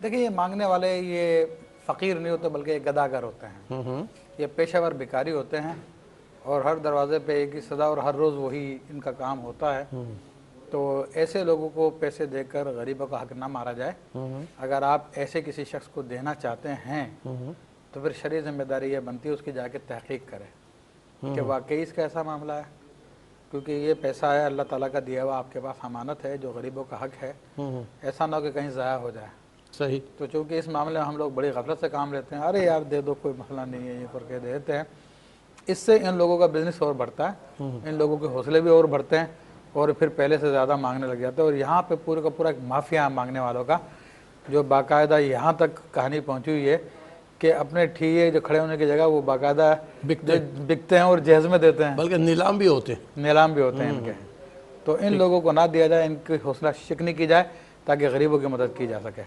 देखिए ये मांगने वाले ये फ़कीर नहीं होते बल्कि ये गदागर होते हैं। ये पेशेवर भिखारी होते हैं और हर दरवाजे पे एक ही सदा और हर रोज़ वही इनका काम होता है। तो ऐसे लोगों को पैसे देकर गरीबों का हक ना मारा जाए। अगर आप ऐसे किसी शख्स को देना चाहते हैं तो फिर शरई जिम्मेदारी ये बनती है उसकी जाके तहकीक करें कि वाकई इसका ऐसा मामला है, क्योंकि ये पैसा है अल्लाह ताला का दिया हुआ, आपके पास अमानत है जो गरीबों का हक है। ऐसा ना हो कि कहीं ज़ाया हो जाए। सही। तो चूँकि इस मामले में हम लोग बड़ी गफलत से काम लेते हैं, अरे यार दे दो कोई मसला नहीं है, ये करके दे देते हैं। इससे इन लोगों का बिजनेस और बढ़ता है, इन लोगों के हौसले भी और बढ़ते हैं और फिर पहले से ज़्यादा मांगने लग जाते हैं। और यहाँ पे पूरे का पूरा एक माफिया है मांगने वालों का, जो बाकायदा यहाँ तक कहानी पहुँची हुई है कि अपने ठीए जो खड़े होने की जगह वो बाकायदा बिकते हैं और जहेज में देते हैं, बल्कि नीलाम भी होते हैं। नीलाम भी होते हैं इनके। तो इन लोगों को ना दिया जाए, इनकी हौसला शिकनी की जाए ताकि गरीबों की मदद की जा सके।